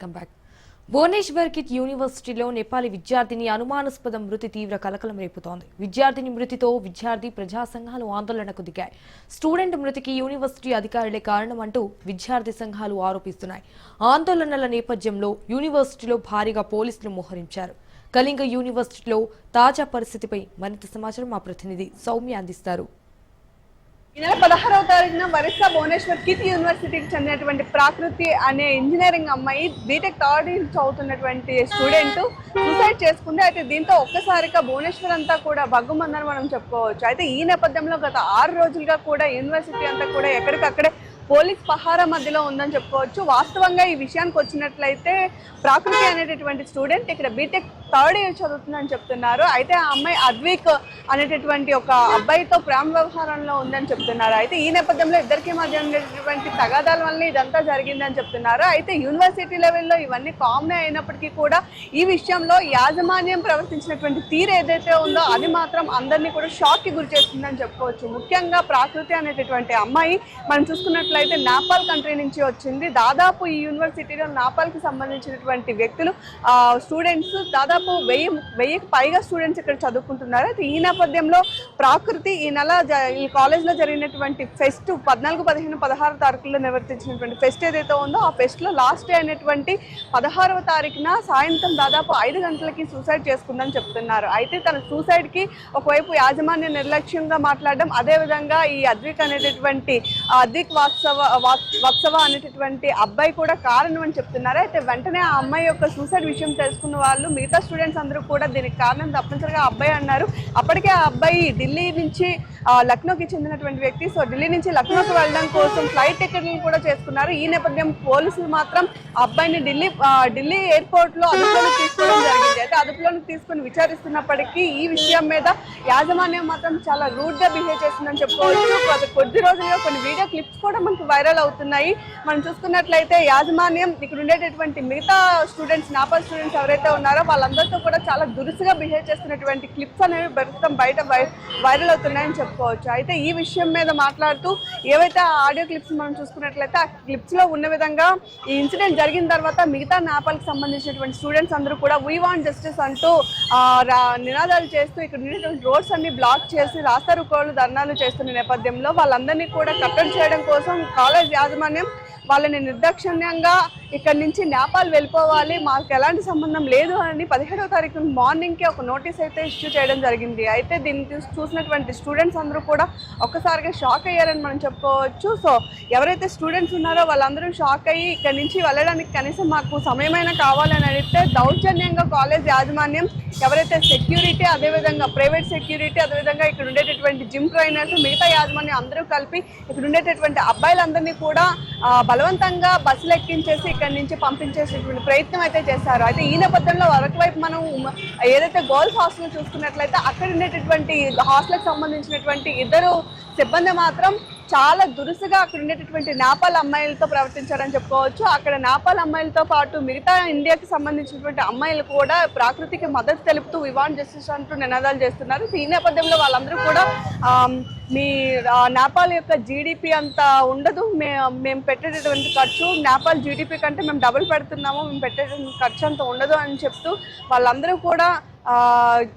Come back. Bhubaneswar kit యూనివర్సిటీలో నేపాలీ విద్యార్థిని అనుమానాస్పద మృతి తీవ్ర కలకలం రేపుతోంది. విద్యార్థిని మృతితో విద్యార్థి ప్రజా సంఘాలు ఆందోళనకు దిగాయి. స్టూడెంట్ మృతికి యూనివర్సిటీ అధికారులే కారణమంటూ విద్యార్థి సంఘాలు ఆరోపిస్తున్నాయి. ఆందోళనల నేపథ్యంలో యూనివర్సిటీలో భారీగా పోలీసులు మోహరించారు. కళింగ యూనివర్సిటీలో తాజా పరిస్థితిపై మరింత సమాచారం మా ప్రతినిధి సౌమ్య అందిస్తారు. ఈ నెల 16వ తారీఖున ఒరిస్సా భువనేశ్వర్ కిట్ యూనివర్సిటీకి చెందినటువంటి ప్రాకృతి అనే ఇంజనీరింగ్ అమ్మాయి బీటెక్ థర్డ్ ఇయర్ చదువుతున్నటువంటి స్టూడెంట్ సూసైడ్ చేసుకుంది. అయితే దీంతో ఒక్కసారిగా భువనేశ్వర్ అంతా కూడా భగ్గుమందని మనం చెప్పుకోవచ్చు. అయితే ఈ నేపథ్యంలో గత 6 రోజులుగా కూడా యూనివర్సిటీ అంతా కూడా ఎక్కడికక్కడే పోలీస్ పహారా మధ్యలో ఉందని చెప్పుకోవచ్చు. వాస్తవంగా ఈ విషయానికి వచ్చినట్లయితే ప్రాకృతి అనేటటువంటి స్టూడెంట్ ఇక్కడ బీటెక్ థర్డ్ ఇయర్ చదువుతుందని చెప్తున్నారు. అయితే ఆ అమ్మాయి అద్విక్ అనేటటువంటి ఒక అబ్బాయితో ప్రేమ వ్యవహారంలో ఉందని చెప్తున్నారు. అయితే ఈ నేపథ్యంలో ఇద్దరికి మధ్య ఉండేటటువంటి తగాదాల వల్ల ఇదంతా జరిగిందని చెప్తున్నారు. అయితే యూనివర్సిటీ లెవెల్లో ఇవన్నీ కామన్ అయినప్పటికీ కూడా ఈ విషయంలో యాజమాన్యం ప్రవర్తించినటువంటి తీరు ఏదైతే ఉందో అది మాత్రం అందరినీ కూడా షాక్కి గురి చేస్తుందని చెప్పుకోవచ్చు. ముఖ్యంగా ప్రాకృతి అనేటటువంటి అమ్మాయి మనం చూసుకున్నట్లయితే నేపాల్ కంట్రీ నుంచి వచ్చింది. దాదాపు ఈ యూనివర్సిటీలో నేపాల్కి సంబంధించినటువంటి వ్యక్తులు స్టూడెంట్స్ దాదాపు 1000కి పైగా స్టూడెంట్స్ ఇక్కడ చదువుకుంటున్నారు. అయితే ఈ నేపథ్యంలో ప్రాకృతి ఈ నెల ఈ కాలేజ్లో జరిగినటువంటి ఫెస్ట్ 14, 15, 16 తారీఖుల్లో నిర్వర్తించినటువంటి ఫెస్ట్ ఏదైతే ఉందో ఆ ఫెస్ట్లో లాస్ట్ డే అయినటువంటి 16వ తారీఖున సాయంత్రం దాదాపు 5 గంటలకి సూసైడ్ చేసుకుందని చెప్తున్నారు. అయితే తన సూసైడ్కి ఒకవైపు యాజమాన్య నిర్లక్ష్యంగా మాట్లాడడం, అదేవిధంగా ఈ అద్విక్ అనేటటువంటి అద్విక్ వత్సవ అనేటటువంటి అబ్బాయి కూడా కారణం అని చెప్తున్నారు. అయితే వెంటనే ఆ అమ్మాయి యొక్క సూసైడ్ విషయం తెలుసుకున్న వాళ్ళు మిగతా స్టూడెంట్స్ అందరూ కూడా దీనికి కారణం తప్పనిసరిగా అబ్బాయి అన్నారు. అప్పటికే ఆ అబ్బాయి ఢిల్లీ నుంచి లక్నోకి చెందినటువంటి వ్యక్తి. సో ఢిల్లీ నుంచి లక్నోకి వెళ్ళడం కోసం ఫ్లైట్ టికెట్లు కూడా చేసుకున్నారు. ఈ నేపథ్యం పోలీసులు మాత్రం ఆ అబ్బాయిని ఢిల్లీ ఎయిర్పోర్ట్లో అదుపులోకి తీసుకోవడం జరిగింది. అయితే అదుపులోకి తీసుకుని విచారిస్తున్నప్పటికీ ఈ విషయం మీద యాజమాన్యం మాత్రం చాలా రూడ్గా బిహేవ్ చేస్తుందని చెప్పుకోవచ్చు. కొద్ది రోజులుగా కొన్ని వీడియో క్లిప్స్ కూడా మనకు వైరల్ అవుతున్నాయి. మనం చూసుకున్నట్లయితే యాజమాన్యం ఇక్కడ ఉండేటటువంటి మిగతా స్టూడెంట్స్ నేపాల్ స్టూడెంట్స్ ఎవరైతే ఉన్నారో వాళ్ళందరితో కూడా చాలా దురుసుగా బిహేవ్ చేస్తున్నటువంటి క్లిప్స్ అనేవి ప్రస్తుతం బయట వైరల్ అవుతున్నాయని చెప్పుకోవచ్చు. అయితే ఈ విషయం మీద మాట్లాడుతూ ఏవైతే ఆడియో క్లిప్స్ మనం చూసుకున్నట్లయితే ఆ క్లిప్స్లో ఉన్న విధంగా ఈ ఇన్సిడెంట్ జరిగిన తర్వాత మిగతా నేపాల్కి సంబంధించినటువంటి స్టూడెంట్స్ అందరూ కూడా వీ వాంట్ జస్టిస్ అంటూ నినాదాలు చేస్తూ ఇక్కడ ఉండేటువంటి రోడ్స్ అన్ని బ్లాక్ చేసి రాస్తారోకోలు ధర్నాలు చేస్తున్న నేపథ్యంలో వాళ్ళందరినీ కూడా కట్టడి చేయడం కోసం కాలేజ్ యాజమాన్యం వాళ్ళని నిర్దాక్షిణ్యంగా ఇక్కడ నుంచి నేపాల్ వెళ్ళిపోవాలి, మాకు ఎలాంటి సంబంధం లేదు అని 17వ తారీఖు మార్నింగ్కి ఒక నోటీస్ అయితే ఇష్యూ చేయడం జరిగింది. అయితే దీన్ని చూసినటువంటి స్టూడెంట్స్ అందరూ కూడా ఒక్కసారిగా షాక్ అయ్యారని మనం చెప్పుకోవచ్చు. సో ఎవరైతే స్టూడెంట్స్ ఉన్నారో వాళ్ళందరూ షాక్ అయ్యి ఇక్కడ నుంచి వెళ్ళడానికి కనీసం మాకు సమయమైనా కావాలని అడిగితే దౌర్జన్యంగా కాలేజ్ యాజమాన్యం ఎవరైతే సెక్యూరిటీ, అదేవిధంగా ప్రైవేట్ సెక్యూరిటీ, అదేవిధంగా ఇక్కడ ఉండేటటువంటి జిమ్ ట్రైనర్స్, మిగతా యాజమాన్యం అందరూ కలిపి ఇక్కడ ఉండేటటువంటి అబ్బాయిలందరినీ కూడా బలవంతంగా బస్సులు ఎక్కించేసి ఇక్కడ నుంచి పంపించేసేటువంటి ప్రయత్నం అయితే చేశారు. అయితే ఈ నేపథ్యంలో ఒకవైపు మనం ఏదైతే గర్ల్స్ హాస్టల్ చూసుకున్నట్లయితే అక్కడ ఉండేటటువంటి హాస్టల్కి సంబంధించినటువంటి ఇద్దరు సిబ్బంది మాత్రం చాలా దురుసుగా అక్కడ ఉండేటటువంటి నేపాల్ అమ్మాయిలతో ప్రవర్తించారని చెప్పుకోవచ్చు. అక్కడ నేపాల్ అమ్మాయిలతో పాటు మిగతా ఇండియాకి సంబంధించినటువంటి అమ్మాయిలు కూడా ప్రాకృతికి మద్దతు తెలుపుతూ వి వాంట్ జస్టిస్ అంటూ నినాదాలు చేస్తున్నారు. ఈ నేపథ్యంలో వాళ్ళందరూ కూడా మీ నేపాల్ యొక్క జీడిపి అంత ఉండదు, మేము పెట్టేటటువంటి ఖర్చు నేపాల్ జీడిపి కంటే మేము డబుల్ పెడుతున్నాము, మేము పెట్టేటువంటి ఖర్చు అంత ఉండదు అని చెప్తూ వాళ్ళందరూ కూడా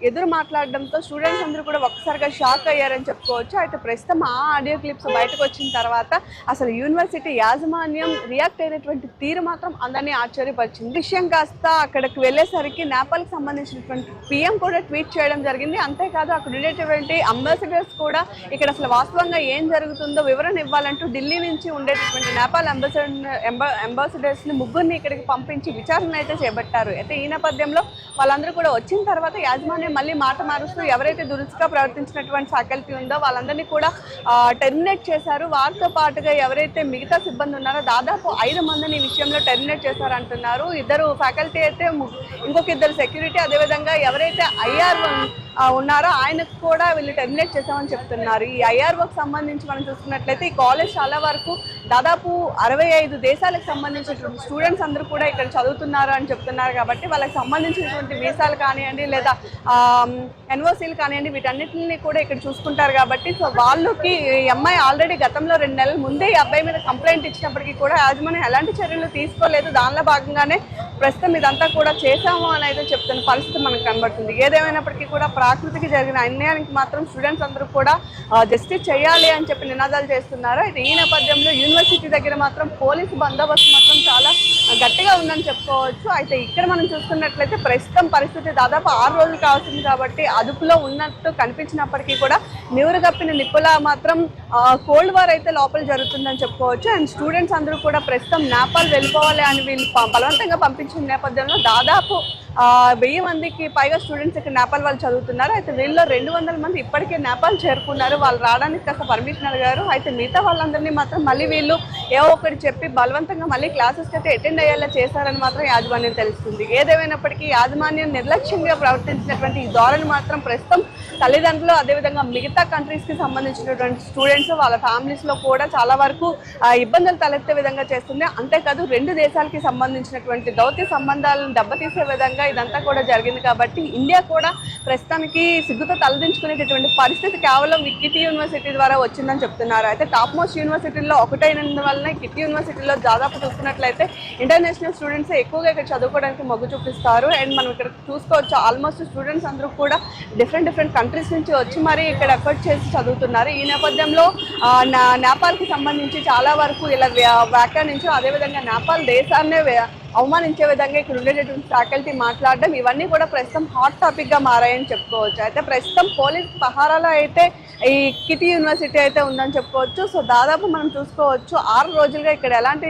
ఎదురు మాట్లాడడంతో స్టూడెంట్స్ అందరూ కూడా ఒక్కసారిగా షాక్ అయ్యారని చెప్పుకోవచ్చు. అయితే ప్రస్తుతం ఆ ఆడియో క్లిప్స్ బయటకు వచ్చిన తర్వాత అసలు యూనివర్సిటీ యాజమాన్యం రియాక్ట్ అయినటువంటి తీరు మాత్రం అందరినీ ఆశ్చర్యపరిచింది. విషయం కాస్త అక్కడికి వెళ్ళేసరికి నేపాల్కి సంబంధించినటువంటి పిఎం కూడా ట్వీట్ చేయడం జరిగింది. అంతేకాదు అక్కడ ఉండేటువంటి అంబాసిడర్స్ కూడా ఇక్కడ అసలు వాస్తవంగా ఏం జరుగుతుందో వివరణ ఇవ్వాలంటూ ఢిల్లీ నుంచి ఉండేటటువంటి నేపాల్ అంబాసిడర్స్ని 3 ఇక్కడికి పంపించి విచారణ అయితే చేపట్టారు. అయితే ఈ నేపథ్యంలో వాళ్ళందరూ కూడా వచ్చిన తర్వాత యాజమాన్యం మళ్ళీ మాట మారుస్తూ ఎవరైతే దురుసుగా ప్రవర్తించినటువంటి ఫ్యాకల్టీ ఉందో వాళ్ళందరినీ కూడా టెర్మినేట్ చేశారు. వారితో పాటుగా ఎవరైతే మిగతా సిబ్బంది ఉన్నారో దాదాపు 5 మందిని ఈ విషయంలో టెర్మినేట్ చేశారంటున్నారు. 2 ఫ్యాకల్టీ అయితే ఇంకొక 2 సెక్యూరిటీ, అదేవిధంగా ఎవరైతే ఉన్నారో ఆయనకు కూడా వీళ్ళు టెర్మినేట్ చేశామని చెప్తున్నారు. ఈ ఐఆర్ఓకి సంబంధించి మనం చూసుకున్నట్లయితే ఈ కాలేజ్ చాలా వరకు దాదాపు 65 దేశాలకు సంబంధించినటువంటి స్టూడెంట్స్ అందరూ కూడా ఇక్కడ చదువుతున్నారు అని చెప్తున్నారు. కాబట్టి వాళ్ళకి సంబంధించినటువంటి వీసాలు కానివ్వండి లేదా ఎన్ఓసీలు కానివ్వండి వీటన్నిటిని కూడా ఇక్కడ చూసుకుంటారు. కాబట్టి సో వాళ్ళకి ఈ అమ్మాయి ఆల్రెడీ గతంలో 2 నెలల ముందే ఈ అబ్బాయి మీద కంప్లైంట్ ఇచ్చినప్పటికీ కూడా యాజమాన్యం ఎలాంటి చర్యలు తీసుకోలేదు. దానిలో భాగంగానే ప్రస్తుతం ఇదంతా కూడా చేశాము అని అయితే చెప్తున్న పరిస్థితి మనకు కనబడుతుంది. ఏదేమైనప్పటికీ కూడా ప్రాకృతికి జరిగిన అన్యాయానికి మాత్రం స్టూడెంట్స్ అందరూ కూడా జస్టిస్ చేయాలి అని చెప్పి నినాదాలు చేస్తున్నారు. అయితే ఈ నేపథ్యంలో యూనివర్సిటీ దగ్గర మాత్రం పోలీసు బందోబస్తు మాత్రం చాలా గట్టిగా ఉందని చెప్పుకోవచ్చు. అయితే ఇక్కడ మనం చూసుకున్నట్లయితే ప్రస్తుతం పరిస్థితి దాదాపు 6 రోజులు కావాల్సింది కాబట్టి అదుపులో ఉన్నట్టు కనిపించినప్పటికీ కూడా నివురు కప్పిన నిప్పులా మాత్రం కోల్డ్ వార్ అయితే లోపల జరుగుతుందని చెప్పుకోవచ్చు. అండ్ స్టూడెంట్స్ అందరూ కూడా ప్రస్తుతం నేపాల్ వెళ్ళిపోవాలి అని వీళ్ళు బలవంతంగా పంపించిన నేపథ్యంలో దాదాపు 1000 మందికి పైగా స్టూడెంట్స్ ఇక్కడ నేపాల్ వాళ్ళు చదువుతున్నారు. అయితే వీళ్ళలో 200 మంది ఇప్పటికే నేపాల్ చేరుకున్నారు. వాళ్ళు రావడానికి కాస్త పర్మిషన్ అడిగారు. అయితే మిగతా వాళ్ళందరినీ మాత్రం మళ్ళీ వీళ్ళు ఏవో ఒకటి చెప్పి బలవంతంగా మళ్ళీ క్లాసెస్కి అయితే అటెండ్ అయ్యేలా చేశారని మాత్రం యాజమాన్యం తెలుస్తుంది. ఏదేమైనప్పటికీ యాజమాన్యం నిర్లక్ష్యంగా ప్రవర్తించినటువంటి ఈ ధోరణి మాత్రం ప్రస్తుతం తల్లిదండ్రులు అదేవిధంగా మిగతా కంట్రీస్కి సంబంధించినటువంటి స్టూడెంట్స్ వాళ్ళ ఫ్యామిలీస్లో కూడా చాలా వరకు ఇబ్బందులు తలెత్తే విధంగా చేస్తుంది. అంతేకాదు 2 దేశాలకి సంబంధించినటువంటి దౌత్య సంబంధాలను దెబ్బతీసే విధంగా ఇదంతా కూడా జరిగింది. కాబట్టి ఇండియా కూడా ప్రస్తుతానికి సిగ్గుతో తలదించుకునేటటువంటి పరిస్థితి కేవలం కిట్ యూనివర్సిటీ ద్వారా వచ్చిందని చెప్తున్నారు. అయితే టాప్ మోస్ట్ యూనివర్సిటీల్లో ఒకటైనందువల్లనే కిట్ యూనివర్సిటీలో దాదాపు చూసుకున్నట్లయితే ఇంటర్నేషనల్ స్టూడెంట్స్ ఎక్కువగా ఇక్కడ చదువుకోవడానికి మొగ్గు చూపిస్తారు. అండ్ మనం ఇక్కడ చూసుకోవచ్చు ఆల్మోస్ట్ స్టూడెంట్స్ అందరూ కూడా డిఫరెంట్ కంట్రీస్ నుంచి వచ్చి మరి ఇక్కడ ఎఫర్ట్ చేసి చదువుతున్నారు. ఈ నేపథ్యంలో నేపాల్కి సంబంధించి చాలా వరకు ఇలా వ్యాఖ్యానించు అదేవిధంగా నేపాల్ దేశాన్నే అవమానించే విధంగా ఇక్కడ ఉండేటటువంటి ఫ్యాకల్టీ మాట్లాడడం ఇవన్నీ కూడా ప్రస్తుతం హాట్ టాపిక్గా మారాయని చెప్పుకోవచ్చు. అయితే ప్రస్తుతం పోలీస్ పహారాలో అయితే ఈ కిట్ యూనివర్సిటీ అయితే ఉందని చెప్పుకోవచ్చు. సో దాదాపు మనం చూసుకోవచ్చు 6 రోజులుగా ఇక్కడ ఎలాంటి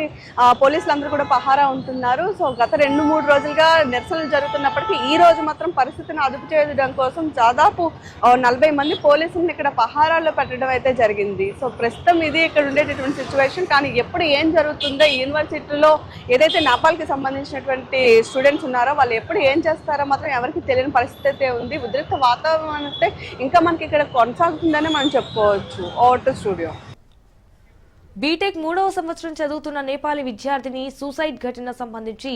పోలీసులందరూ కూడా పహారా ఉంటున్నారు. సో గత 2-3 రోజులుగా నిరసనలు జరుగుతున్నప్పటికీ ఈ రోజు మాత్రం పరిస్థితిని అదుపు చేయడం కోసం దాదాపు 40 మంది పోలీసులను ఇక్కడ పహారాల్లో పెట్టడం అయితే జరిగింది. సో ప్రస్తుతం ఇది ఇక్కడ ఉండేటటువంటి సిచ్యువేషన్. కానీ ఎప్పుడు ఏం జరుగుతుందో ఈ యూనివర్సిటీలో ఏదైతే నేపాల్కి సంబంధించినటువంటి స్టూడెంట్స్ ఉన్నారో వాళ్ళు ఎప్పుడు ఏం చేస్తారో మాత్రం ఎవరికి తెలియని పరిస్థితి అయితే ఉంది. ఉద్రిక్త వాతావరణం అయితే ఇంకా మనకి ఇక్కడ కొనసాగుతుందని మనం చెప్పుకోవచ్చు. Over to studio. బీటెక్ 3వ సంవత్సరం చదువుతున్న నేపాలీ విద్యార్థిని సూసైడ్ ఘటన సంబంధించి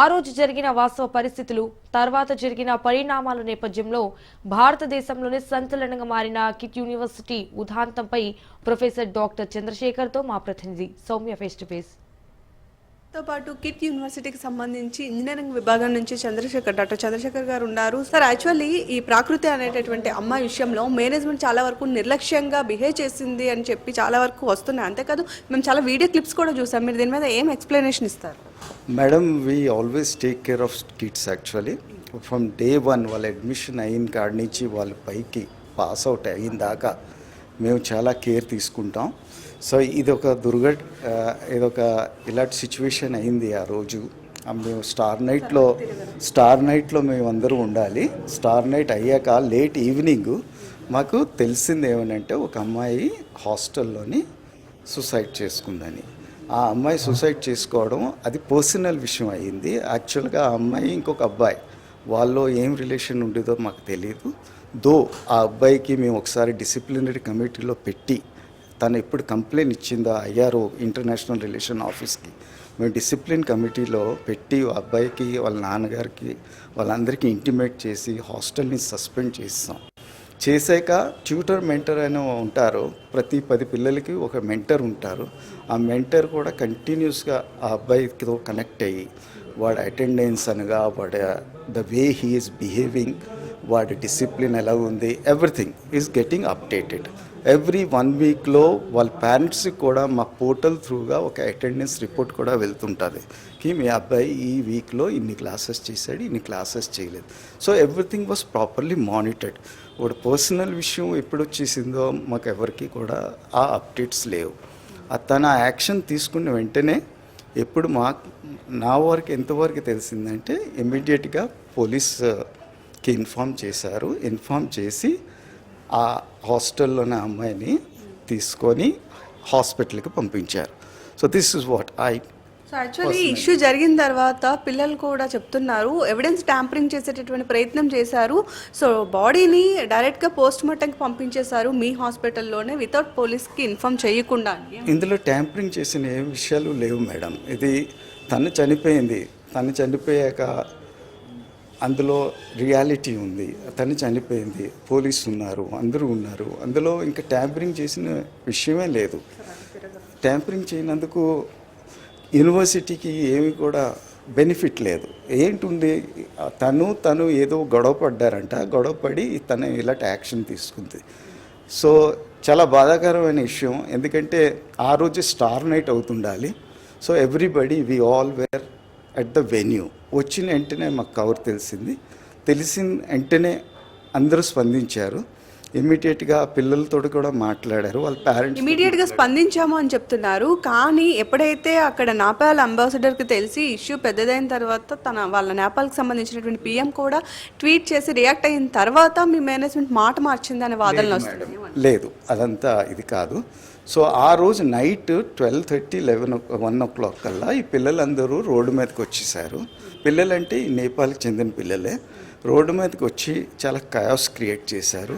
ఆ రోజు జరిగిన వాస్తవ పరిస్థితులు తర్వాత జరిగిన పరిణామాల నేపథ్యంలో భారతదేశంలోనే సంచలనంగా మారిన కిట్ యూనివర్సిటీ ఉదాంతంపై ప్రొఫెసర్ డాక్టర్ చంద్రశేఖర్తో మా ప్రతినిధి సౌమ్య ఫేస్ టు ఫేస్. తో పాటు కిట్ యూనివర్సిటీకి సంబంధించి ఇంజనీరింగ్ విభాగం నుంచి డాక్టర్ చంద్రశేఖర్ గారు ఉన్నారు. సార్, యాక్చువల్లీ ఈ ప్రాకృతి అనేటటువంటి అమ్మాయి విషయంలో మేనేజ్మెంట్ చాలా వరకు నిర్లక్ష్యంగా బిహేవ్ చేసింది అని చెప్పి చాలా వరకు వస్తున్నాయి. అంతేకాదు మేము చాలా వీడియో క్లిప్స్ కూడా చూసాం. మీరు దీని మీద ఏం ఎక్స్ప్లెనేషన్ ఇస్తారు? Madam, we always take care of kids. Actually from day 1 వాళ్ళ అడ్మిషన్ అయిన కాడి నుంచి వాళ్ళు పైకి పాస్ అవుట్ అయిన దాకా మేము చాలా కేర్ తీసుకుంటాం. సో ఇదొక ఇదొక ఇలాంటి సిచ్యువేషన్ అయింది ఆ రోజు. మేము స్టార్ నైట్లో మేము అందరూ ఉండాలి. స్టార్ నైట్ అయ్యాక లేట్ ఈవినింగ్ మాకు తెలిసింది ఏమనంటే ఒక అమ్మాయి హాస్టల్లోని సూసైడ్ చేసుకుందని. ఆ అమ్మాయి సూసైడ్ చేసుకోవడం అది పర్సనల్ విషయం అయ్యింది. యాక్చువల్గా ఆ అమ్మాయి ఇంకొక అబ్బాయి వాళ్ళు ఏం రిలేషన్ ఉండేదో మాకు తెలియదు. ఆ అబ్బాయికి మేము ఒకసారి డిసిప్లినరీ కమిటీలో పెట్టి తను ఎప్పుడు కంప్లైంట్ ఇచ్చిందో ఐఆర్ఓ ఇంటర్నేషనల్ రిలేషన్ ఆఫీస్కి మేము డిసిప్లిన్ కమిటీలో పెట్టి ఆ అబ్బాయికి వాళ్ళ నాన్నగారికి వాళ్ళందరికీ ఇంటిమేట్ చేసి హాస్టల్ని సస్పెండ్ చేశాక ట్యూటర్ మెంటర్ అని ఉంటారు. ప్రతి 10 పిల్లలకి ఒక మెంటర్ ఉంటారు. ఆ మెంటర్ కూడా కంటిన్యూస్గా ఆ అబ్బాయితో కనెక్ట్ అయ్యి వాడి అటెండెన్స్ అనగా వాడి the way he is behaving, వాడి డిసిప్లిన్ ఎలా ఉంది, everything is getting updated. Every 1 వీక్లో వాళ్ళ పేరెంట్స్కి కూడా మా పోర్టల్ త్రూగా ఒక అటెండెన్స్ రిపోర్ట్ కూడా వెళ్తుంటుంది మీ అబ్బాయి ఈ వీక్లో ఇన్ని క్లాసెస్ చేశాడు, ఇన్ని క్లాసెస్ చేయలేదు. So everything was properly monitored. వాడు పర్సనల్ విషయం ఎప్పుడు వచ్చేసిందో మాకు ఎవరికి కూడా ఆ అప్డేట్స్ లేవు. తన యాక్షన్ తీసుకున్న వెంటనే ఎప్పుడు నా వరకు ఎంతవరకు తెలిసిందంటే ఇమ్మీడియట్గా పోలీస్కి ఇన్ఫామ్ చేశారు. ఇన్ఫామ్ చేసి ఆ హాస్టల్లోని అమ్మాయిని తీసుకొని హాస్పిటల్కి పంపించారు. So this is what so actually issue జరిగిన తర్వాత పిల్లలు కూడా చెప్తున్నారు ఎవిడెన్స్ ట్యాంపరింగ్ చేసేటటువంటి ప్రయత్నం చేశారు. సో బాడీని డైరెక్ట్గా పోస్ట్ మార్టంకి పంపించేశారు మీ హాస్పిటల్లోనే వితౌట్ పోలీస్కి ఇన్ఫార్మ్ చేయకుండా. ఇందులో ట్యాంపరింగ్ చేసిన ఏ విషయాలు లేవు మేడం. ఇది తను చనిపోయింది, తను చనిపోయాక అందులో రియాలిటీ ఉంది. తను చనిపోయింది, పోలీసు ఉన్నారు, అందరూ ఉన్నారు. అందులో ఇంకా ట్యాంపరింగ్ చేసిన విషయమే లేదు. ట్యాంపరింగ్ చేయనందుకు యూనివర్సిటీకి ఏమి కూడా బెనిఫిట్ లేదు. ఏంటుంది, తను ఏదో గొడవ పడ్డారంట, గొడవ పడి తను ఇలాంటి యాక్షన్ తీసుకుంది. సో చాలా బాధాకరమైన విషయం. ఎందుకంటే ఆ రోజు స్టార్ నైట్ అవుతుండాలి. So everybody we all were at the venue. వచ్చిన వెంటనే మాకు కవర్ తెలిసిన వెంటనే అందరూ స్పందించారు. ఇమ్మీడియట్గా పిల్లలతో కూడా మాట్లాడారు. వాళ్ళ పేరెంట్స్ ఇమీడియట్గా స్పందించాము అని చెప్తున్నారు. కానీ ఎప్పుడైతే అక్కడ నేపాల్ అంబాసిడర్కి తెలిసి ఇష్యూ పెద్దదైన తర్వాత వాళ్ళ నేపాల్కి సంబంధించినటువంటి పిఎం కూడా ట్వీట్ చేసి రియాక్ట్ అయిన తర్వాత మీ మేనేజ్మెంట్ మాట మార్చింది అనే వాదనలు వస్తుంది. లేదు, అదంతా ఇది కాదు. సో ఆ రోజు నైట్ 12:30, 1 o'clock కల్లా ఈ పిల్లలందరూ రోడ్డు మీదకి వచ్చేసారు. పిల్లలంటే ఈ నేపాల్కి చెందిన పిల్లలే. రోడ్డు మీదకి వచ్చి చాలా కయాస్ క్రియేట్ చేశారు.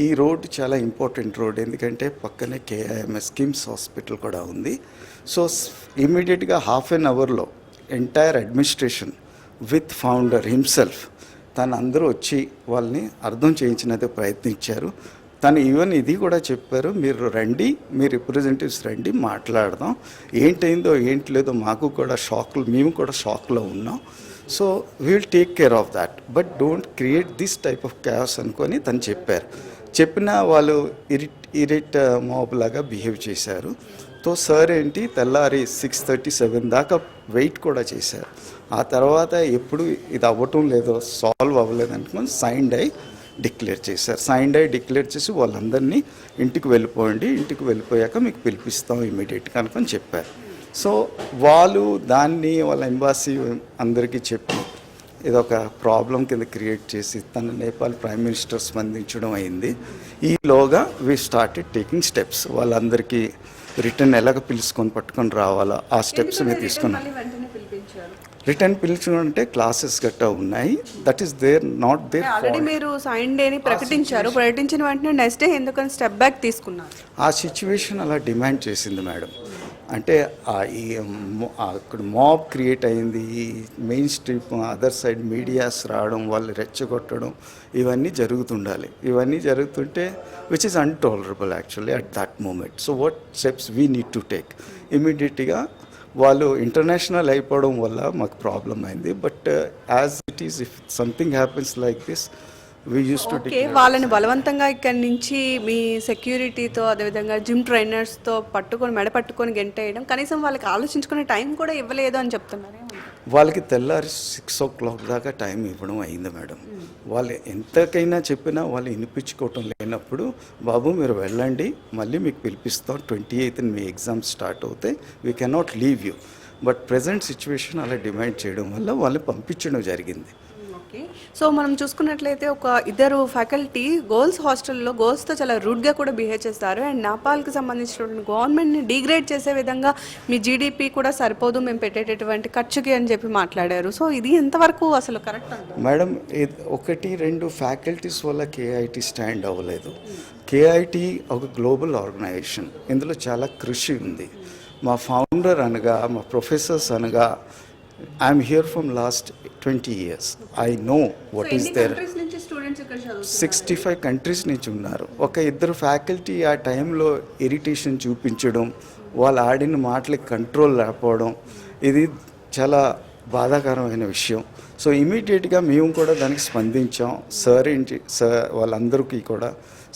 ఈ రోడ్డు చాలా ఇంపార్టెంట్ రోడ్, ఎందుకంటే పక్కనే KIMS కిమ్స్ హాస్పిటల్ కూడా ఉంది. సో ఇమీడియట్గా హాఫ్ అన్ అవర్లో entire administration with founder himself తను అందరూ వచ్చి వాళ్ళని అర్థం చేయించినందుకు ప్రయత్నించారు. తను ఈవెన్ ఇది కూడా చెప్పారు, మీరు రండి, మీ రిప్రజెంటేటివ్స్ రండి, మాట్లాడదాం, ఏంటైందో ఏంటి లేదో మాకు కూడా మేము కూడా షాక్లో ఉన్నాం. So we will take care of that, but don't create this type of chaos అనుకొని తను చెప్పినా వాళ్ళు ఇరిట్ మాబ్ లాగా బిహేవ్ చేశారు. తో సార్ ఏంటి తెల్లారి 6:37 దాకా వెయిట్ కూడా చేశారు. ఆ తర్వాత ఎప్పుడు ఇది అవ్వటం లేదో, సాల్వ్ అవ్వలేదు అనుకుని సైన్డ్ అయి డిక్లేర్ చేసి వాళ్ళందరినీ ఇంటికి వెళ్ళిపోయాక మీకు పిలిపిస్తాం ఇమీడియట్గా అనుకొని చెప్పారు. సో వాళ్ళు దాన్ని వాళ్ళ ఎంబాసీ అందరికీ చెప్పి ఇదొక ప్రాబ్లం కింద క్రియేట్ చేసి తన నేపాల్ ప్రైమ్ మినిస్టర్ స్పందించడం అయింది. ఈలోగా వీ స్టార్టెడ్ టేకింగ్ స్టెప్స్. వాళ్ళందరికీ రిటర్న్ ఎలాగ పట్టుకొని రావాలో ఆ స్టెప్స్ మేము తీసుకున్నాం. రిటర్న్ పిలిచడం అంటే క్లాసెస్ గట్టా ఉన్నాయి. That is not there. Already మీరు సైన్ డేని ప్రకటించిన వెంటనే నెక్స్ట్ డే ఎందుకని స్టెప్ బ్యాక్ తీసుకున్నారు? ఆ సిచ్యువేషన్ అలా డిమాండ్ చేసింది మేడం. అంటే అక్కడ మాబ్ క్రియేట్ అయింది, ఈ mainstream other side medias రావడం, వాళ్ళు రెచ్చగొట్టడం, ఇవన్నీ జరుగుతుంటే which is intolerable actually at that moment. So what steps we need to take ఇమీడియట్గా. వాళ్ళు ఇంటర్నేషనల్ అయిపోవడం వల్ల మాకు ప్రాబ్లం అయింది. But as it is, if something happens like this, వాళ్ళని బలవంతంగా ఇక్కడి నుంచి మీ సెక్యూరిటీతో అదేవిధంగా జిమ్ ట్రైనర్స్తో మెడ పట్టుకొని గెంటేయడం, కనీసం వాళ్ళకి ఆలోచించుకునే టైం కూడా ఇవ్వలేదు అని చెప్తున్నారు. వాళ్ళకి తెల్లారి 6 o'clock దాకా టైం ఇవ్వడం అయింది మేడం. వాళ్ళు ఎంతకైనా చెప్పినా వాళ్ళు వినిపించుకోవటం లేనప్పుడు, బాబు మీరు వెళ్ళండి, మళ్ళీ మీకు పిలిపిస్తాం, 28th మీ ఎగ్జామ్స్ స్టార్ట్ అవుతాయి, we cannot leave you. But present situation అలా డిమాండ్ చేయడం వల్ల వాళ్ళని పంపించడం జరిగింది. సో మనం చూసుకున్నట్లయితే ఒక ఇద్దరు ఫ్యాకల్టీ గర్ల్స్ హాస్టల్లో గర్ల్స్తో చాలా రూడ్గా కూడా బిహేవ్ చేస్తారు. అండ్ నేపాల్కి సంబంధించినటువంటి గవర్నమెంట్ని డిగ్రేడ్ చేసే విధంగా మీ జీడిపి కూడా సరిపోదు మేము పెట్టేటటువంటి ఖర్చుకి అని చెప్పి మాట్లాడారు. సో ఇది ఎంతవరకు అసలు కరెక్ట్ అంటారు మేడం? 1-2 ఫ్యాకల్టీస్ వల్ల KIT స్టాండ్ అవ్వలేదు. KIT ఒక గ్లోబల్ ఆర్గనైజేషన్, ఇందులో చాలా కృషి ఉంది. మా ఫౌండర్ అనగా, మా ప్రొఫెసర్స్ అనగా, I'm here from last 20 years. I know what is there. 65 countries నుంచి ఉన్నారు. ఒక ఇద్దరు ఫ్యాకల్టీ ఆ టైంలో ఇరిటేషన్ చూపించడం, వాళ్ళు ఆడిన మాటలకి కంట్రోల్ లేకపోవడం, ఇది చాలా బాధాకరమైన విషయం. సో ఇమీడియట్గా మేము కూడా దానికి స్పందించాం. సార్ వాళ్ళందరికీ కూడా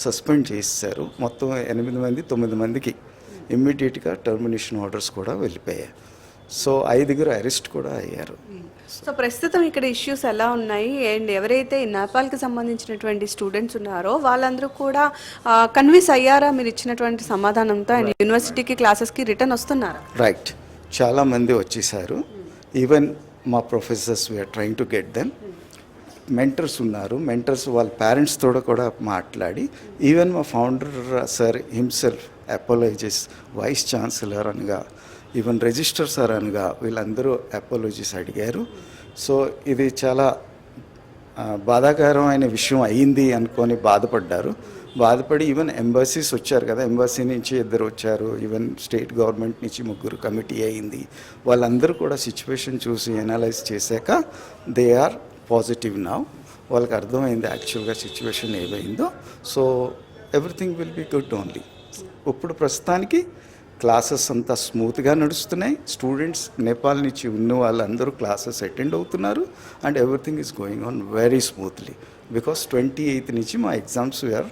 సస్పెండ్ చేశారు. మొత్తం 8 మంది 9 మందికి ఇమ్మీడియట్గా టర్మినేషన్ ఆర్డర్స్ కూడా వెళ్ళిపోయాయి. సో 5 అరెస్ట్ కూడా అయ్యారు. సో ప్రస్తుతం ఇక్కడ ఇష్యూస్ ఎలా ఉన్నాయి అండ్ ఎవరైతే నేపాల్కి సంబంధించినటువంటి స్టూడెంట్స్ ఉన్నారో వాళ్ళందరూ కూడా కన్విన్స్ అయ్యారా మీరు ఇచ్చినటువంటి సమాధానంతో? అండ్ యూనివర్సిటీకి క్లాసెస్కి రిటర్న్ వస్తున్నారా? రైట్, చాలామంది వచ్చేసారు. ఈవెన్ మా professors we're trying to get them. Mentors ఉన్నారు, మెంటర్స్ వాళ్ళ పేరెంట్స్తో కూడా మాట్లాడి, ఈవెన్ మా founder sir himself apologize, vice chancellor అనగా ఈవెన్ రిజిస్టర్ సార్ అనగా వీళ్ళందరూ అపాలజీస్ అడిగారు. సో ఇది చాలా బాధాకరమైన విషయం అయింది అనుకొని బాధపడి ఈవెన్ ఎంబసీస్ వచ్చారు కదా, ఎంబసీ నుంచి 2 వచ్చారు, ఈవెన్ స్టేట్ గవర్నమెంట్ నుంచి 3 కమిటీ అయింది. వాళ్ళందరూ కూడా సిచ్యువేషన్ చూసి ఎనలైజ్ చేశాక దే ఆర్ పాజిటివ్ నౌ. వాళ్ళకి అర్థమైంది యాక్చువల్గా సిచ్యువేషన్ ఏమైందో. So everything will be good only. ఇప్పుడు ప్రస్తుతానికి క్లాసెస్ అంతా స్మూత్గా నడుస్తున్నాయి. స్టూడెంట్స్ నేపాల్ నుంచి ఉన్న వాళ్ళందరూ క్లాసెస్ అటెండ్ అవుతున్నారు and everything is going on very smoothly because 28th నుంచి మా exams we're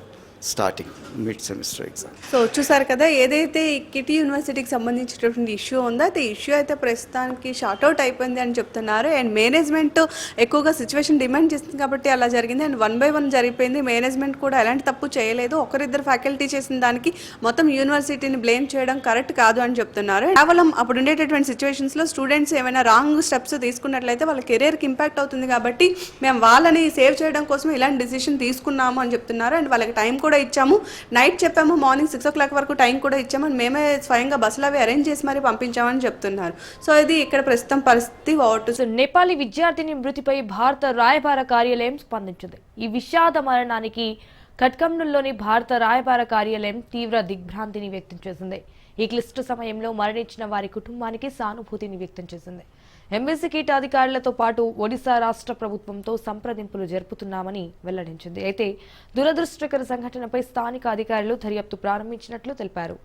starting mid semester exam. So చూసారు కదా, ఏదైతే కిటీ యూనివర్సిటీకి సంబంధించినటువంటి ఇష్యూ ఉందో అయితే ఇష్యూ అయితే ప్రస్తుతానికి షార్ట్అవుట్ అయిపోయింది అని చెప్తున్నారు. అండ్ మేనేజ్మెంట్ ఎక్కువగా సిచ్యువేషన్ డిమాండ్ చేస్తుంది కాబట్టి అలా జరిగింది. అండ్ 1 by 1 జరిగిపోయింది. మేనేజ్మెంట్ కూడా ఎలాంటి తప్పు చేయలేదు. ఒకరిద్దరు ఫ్యాకల్టీ చేసిన దానికి మొత్తం యూనివర్సిటీని బ్లేమ్ చేయడం కరెక్ట్ కాదు అని చెప్తున్నారు. కేవలం అప్పుడు ఉండేటటువంటి సిచ్యువేషన్స్లో స్టూడెంట్స్ ఏమైనా రాంగ్ స్టెప్స్ తీసుకున్నట్లయితే వాళ్ళ కెరీర్కి ఇంపాక్ట్ అవుతుంది కాబట్టి మేము వాళ్ళని సేవ్ చేయడం కోసం ఇలాంటి డిసిషన్ తీసుకున్నాము అని చెప్తున్నారు. అండ్ వాళ్ళకి టైం కూడా ఇచ్చాము, నైట్ చెప్పాము, మార్నింగ్ 6 o'clock వరకు టైం కూడా ఇచ్చాము, అని మేమే స్వయంగా బస్సులు అవి అరేంజ్ చేసి మరీ పంపించామని చెప్తున్నారు. సో ఇది ఇక్కడ ప్రస్తుతం పరిస్థితి. నేపాలీ విద్యార్థిని మృతిపై భారత రాయబార కార్యాలయం స్పందించింది. ఈ విషాద మరణానికి కట్కంనుల్లోని భారత రాయబార కార్యాలయం తీవ్ర దిగ్భ్రాంతిని వ్యక్తం చేసింది. ఈ క్లిష్ట సమయంలో మరణించిన వారి కుటుంబానికి సానుభూతిని వ్యక్తం చేసింది. ఎంబసీ కిట్ అధికారులతో పాటు ఒడిశా రాష్ట్ర ప్రభుత్వంతో సంప్రదింపులు జరుపుతున్నామని వెల్లడించింది. అయితే దురదృష్టకర సంఘటనపై స్థానిక అధికారులు దర్యాప్తు ప్రారంభించినట్లు తెలిపారు.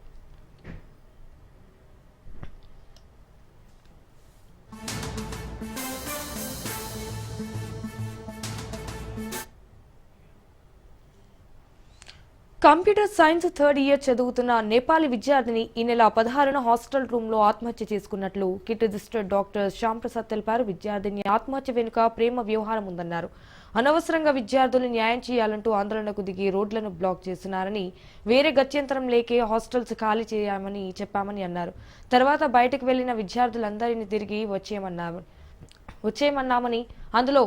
కంప్యూటర్ సైన్స్ 3rd year చదువుతున్న నేపాలీ విద్యార్థిని ఈ నెల 16న హాస్టల్ రూమ్లో ఆత్మహత్య చేసుకున్నట్లు kit registered doctor Shyam Prasad తెలిపారు. విద్యార్థిని ఆత్మహత్య వెనుక ప్రేమ వ్యవహారం ఉందన్నారు. అనవసరంగా విద్యార్థులు న్యాయం చేయాలంటూ ఆందోళనకు దిగి రోడ్లను బ్లాక్ చేస్తున్నారని, వేరే గత్యంతరం లేకే హాస్టల్స్ ఖాళీ చేయమని చెప్పామని అన్నారు. తర్వాత బయటకు వెళ్లిన విద్యార్థులందరినీ తిరిగి వచ్చేయమన్నామని, అందులో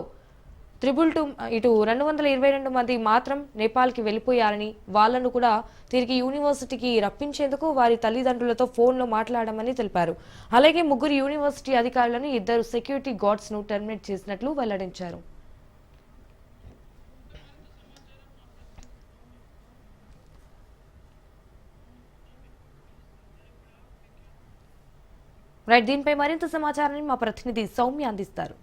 222 ఇటు 222 మంది మాత్రం నేపాల్కి వెళ్ళిపోయారని, వాళ్లను కూడా తిరిగి యూనివర్సిటీకి రప్పించేందుకు వారి తల్లిదండ్రులతో ఫోన్లో మాట్లాడమని తెలిపారు. అలాగే 3 యూనివర్సిటీ అధికారులను 2 సెక్యూరిటీ గార్డ్స్ ను టర్మినేట్ చేసినట్లు వెల్లడించారు. దీనిపై మరింత సమాచారాన్ని మా ప్రతినిధి సౌమ్య అందిస్తారు.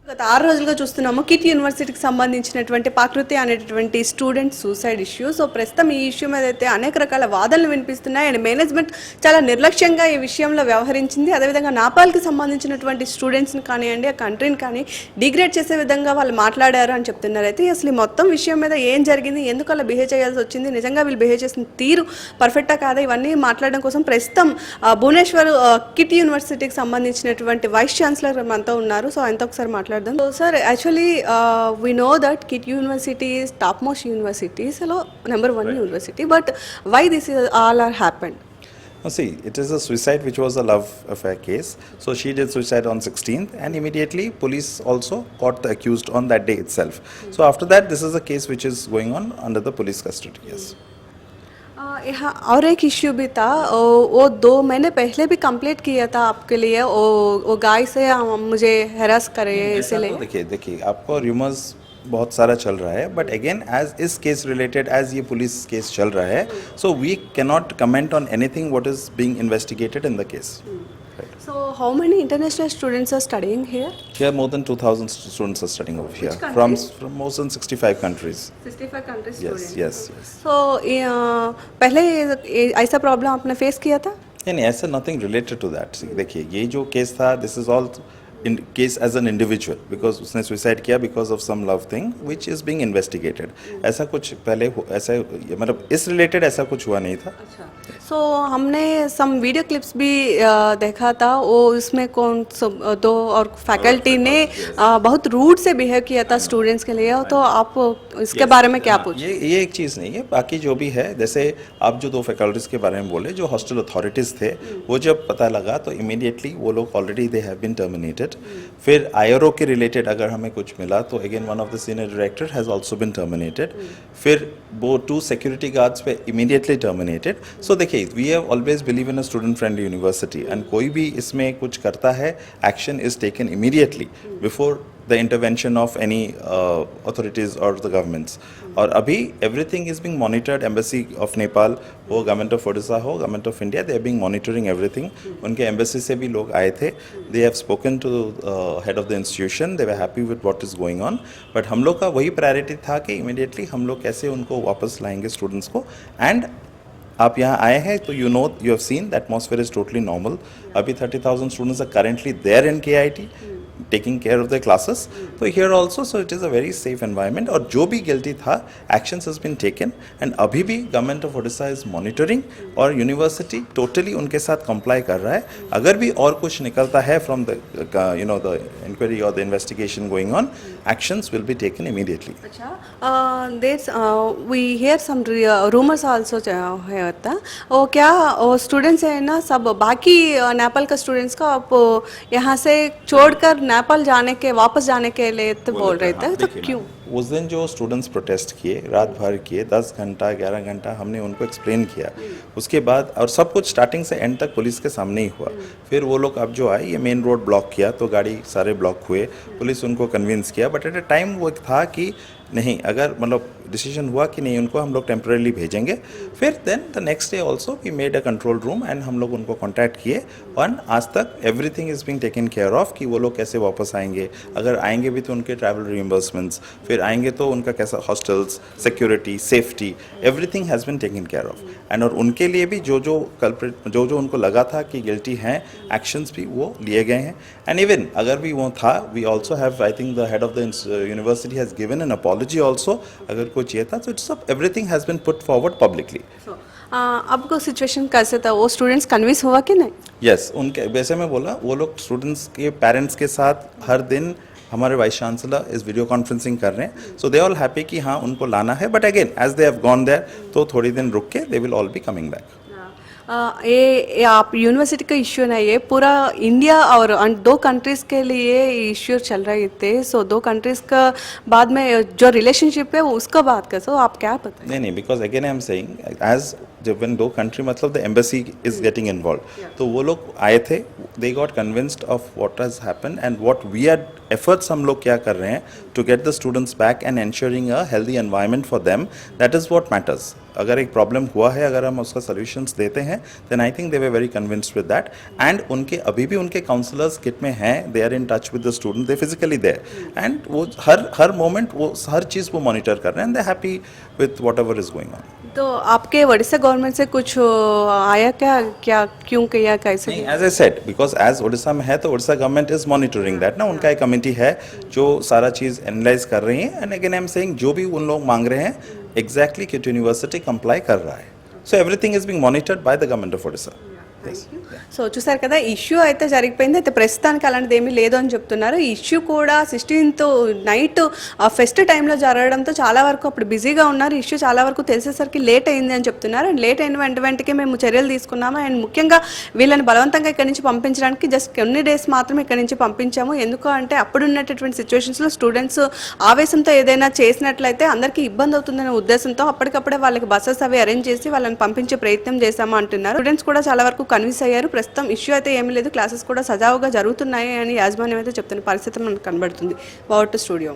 గత 6 రోజులుగా చూస్తున్నాము కిట్ యూనివర్సిటీకి సంబంధించినటువంటి పాకృతి అనేటటువంటి స్టూడెంట్ సూసైడ్ ఇష్యూ. సో ప్రస్తుతం ఈ ఇష్యూ మీద అయితే అనేక రకాల వాదనలు వినిపిస్తున్నాయి. అండ్ మేనేజ్మెంట్ చాలా నిర్లక్ష్యంగా ఈ విషయంలో వ్యవహరించింది. అదేవిధంగా నేపాల్కి సంబంధించినటువంటి స్టూడెంట్స్ని కానివ్వండి, ఆ కంట్రీని కానీ డిగ్రేడ్ చేసే విధంగా వాళ్ళు మాట్లాడారు అని చెప్తున్నారు. అయితే అసలు ఈ మొత్తం విషయం మీద ఏం జరిగింది, ఎందుకు అలా బిహేవ్ చేయాల్సి వచ్చింది, నిజంగా వీళ్ళు బిహేవ్ చేసిన తీరు పర్ఫెక్టా కాదా, ఇవన్నీ మాట్లాడడం కోసం ప్రస్తుతం భువనేశ్వర్ కిట్ యూనివర్సిటీకి సంబంధించినటువంటి వైస్ ఛాన్సలర్ మనతో ఉన్నారు. సో ఆయనతో ఒకసారి మాట్లాడదాం. So sir, actually we know that KIT University is topmost university, so number 1 university, but why this is all are happened? See, it is a suicide which was a love affair case. So she did suicide on 16th and immediately police also caught the accused on that day itself. So after that, this is a case which is going on under the police custody. Yes. यहाँ और एक issue भी था, वो 2 महीने पहले भी complaint किया था आपके लिए, वो गाय से मुझे हैरास करे इसलिए. देखिए आपको र्यूमर्स बहुत सारा चल रहा है, बट अगेन एज इस केस रिलेटेड एज ये पुलिस केस चल रहा है, so we can not comment on anything what is being investigated in the case. So how many international students are studying here? Here more than 2000 students are studying over here from more than 65 countries. 65 countries Yes, students. yes, yes. So पहले ऐसा problem आपने face किया था? नहीं, ऐसा nothing related to that. देखिए ये जो केस था, this is all in case as an individual because उसने suicide किया because of some love thing which is being investigated. ऐसा कुछ पहले ऐसा मतलब इस related ऐसा कुछ हुआ नहीं था. सो हमने सम वीडियो क्लिप्स भी देखा था, वो उसमें कौन 2 और फैकल्टी ने बहुत रूड से बिहेव किया था स्टूडेंट्स के लिए. तो आप इसके बारे में क्या पूछ? ये एक चीज़ नहीं है, बाकी जो भी है, जैसे आप जो 2 फैकल्टीज के बारे में बोले, जो हॉस्टल अथॉरिटीज़ थे, वो जब पता लगा तो इमीडिएटली वो लोग already they have been terminated. terminated. फिर IRO के related अगर हमें कुछ मिला तो again one of the senior director has also been terminated. फिर वो 2 security guards were immediately terminated. So देखिए we have always believe in a student friendly university and कोई भी इसमें कुछ करता है action is taken immediately before the intervention of any authorities or the governments. और अभी everything is being monitored. Embassy of Nepal हो, government of Odisha हो, government of India, they are being monitoring everything. उनके embassy से भी लोग आए थे. They have spoken to head of the institution. They were happy with what is going on. But हम लोग का वही priority था कि immediately हम लोग कैसे उनको वापस लाएंगे students को. And आप यहाँ आए हैं तो you know, you have seen the atmosphere is totally normal. अभी 30,000 students are currently there in KIT. taking care of their classes. So here also, so it is a very safe environment. और जो भी guilty था, actions has been taken and अभी भी government of Odisha is monitoring और university totally उनके साथ comply कर रहा है. अगर भी और कुछ निकलता है from the the inquiry or the investigation going on, actions will be taken immediately. There's we hear some rumors also है होता. वो क्या students है ना सब बाकी नेपाल का students का आप यहाँ से छोड़कर नेपाल जाने के वापस जाने के लिए तो बोल रहे थे तो क्यों? उस दिन जो स्टूडेंट्स प्रोटेस्ट किए रात भर किए 10 घंटा 11 घंटा हमने उनको एक्सप्लेन किया. उसके बाद और सब कुछ स्टार्टिंग से एंड तक पुलिस के सामने ही हुआ. फिर वो लोग अब जो आए ये मेन रोड ब्लॉक किया तो गाड़ी सारे ब्लॉक हुए. पुलिस उनको कन्विंस किया बट एट अ टाइम वो था कि नहीं अगर मतलब डिसीजन हुआ कि नहीं उनको हम लोग टेम्परेली भेजेंगे. फिर then the next day also we made a control room and हम लोग उनको कॉन्टैक्ट किए और आज तक everything is being taken care of कि वो लोग कैसे वापस आएंगे. अगर आएंगे भी तो उनके ट्रैवल रिइंबर्समेंट्स, फिर आएंगे तो उनका कैसा hostels, security, safety, everything has been taken care of. And और उनके लिए भी जो जो कल्प्रिट जो उनको लगा था कि गिल्टी हैं एक्शंस भी वो लिए गए हैं. एंड इवन अगर भी वो था we also have I think the head of the university has given an apology also अगर कोई चाहिए था. So it's everything has been put forward publicly. आपको सिचुएशन कैसे था? वो स्टूडेंट्स कन्विंस हुआ कि नहीं? यस उनके वैसे मैं बोला वो लोग स्टूडेंट्स के पेरेंट्स के साथ हर दिन हमारे वाइस चांसलर इस वीडियो कॉन्फ्रेंसिंग कर रहे हैं. सो दे ऑल हैप्पी कि हाँ उनको लाना है. But again as they have gone there तो थोड़ी दिन रुक के they will all be coming back. ये आप यूनिवर्सिटी का इश्यू नहीं है पूरा इंडिया और 2 कंट्रीज़ के लिए इश्यू चल रहे थे. सो 2 कंट्रीज़ का बाद में जो रिलेशनशिप है वो उसका बात कर. सो आप क्या पता? नहीं because again I am saying as जब वन 2 कंट्री मतलब the embassy is getting involve तो वो लोग आए थे. They got convinced of what has happened and what we are efforts हम लोग क्या कर रहे हैं to get the students back and ensuring a healthy environment for them. That is what matters. अगर एक प्रॉब्लम हुआ है अगर हम उसका सोल्यूशंस देते हैं then I think they were very convinced with that. And उनके अभी भी उनके काउंसलर्स किट में हैं. They are in touch with the student. They physically there and वो हर मोमेंट वो हर चीज़ वो मॉनिटर कर रहे हैं. They happy with whatever is going on. तो आपके ओडिशा गवर्नमेंट से कुछ आया क्या क्यों किया कैसे? नहीं as a said because as Odisha में है तो Odisha government is monitoring that ना. उनका एक कमेटी है जो सारा चीज़ एनालाइज कर रही है. And again I am saying जो भी उन लोग मांग रहे हैं एग्जैक्टली किट यूनिवर्सिटी कंप्लाई कर रहा है. So everything is being monitored by the government of Odisha. So చూసారు కదా ఇష్యూ అయితే జరిగిపోయింది. అయితే ప్రస్తుతానికి అలాంటిది ఏమీ లేదు అని చెప్తున్నారు. ఈ ఇష్యూ కూడా 16th నైట్ ఫెస్ట్ టైంలో జరగడంతో చాలా వరకు అప్పుడు బిజీగా ఉన్నారు. ఇష్యూ చాలా వరకు తెలిసేసరికి లేట్ అయింది అని చెప్తున్నారు. అండ్ లేట్ అయిన వెంటనే మేము చర్యలు తీసుకున్నాము. అండ్ ముఖ్యంగా వీళ్ళని బలవంతంగా ఇక్కడి నుంచి పంపించడానికి జస్ట్ కొన్ని డేస్ మాత్రమే ఇక్కడి నుంచి పంపించాము. ఎందుకు అంటే అప్పుడు ఉన్నటువంటి సిచ్యువేషన్స్లో స్టూడెంట్స్ ఆవేశంతో ఏదైనా చేసినట్లయితే అందరికీ ఇబ్బంది అవుతుందనే ఉద్దేశంతో అప్పటికప్పుడే వాళ్ళకి బస్సెస్ అవి అరేంజ్ చేసి వాళ్ళని పంపించే ప్రయత్నం చేశాము అంటున్నారు. స్టూడెంట్స్ కూడా చాలా వరకు కన్విన్స్ అయ్యారు. ప్రస్తుతం ఇష్యూ అయితే ఏమీ లేదు. క్లాసెస్ కూడా సజావుగా జరుగుతున్నాయి అని యాజమాన్యం అయితే చెప్తున్న పరిస్థితి మనకు కనబడుతుంది. Power to studio.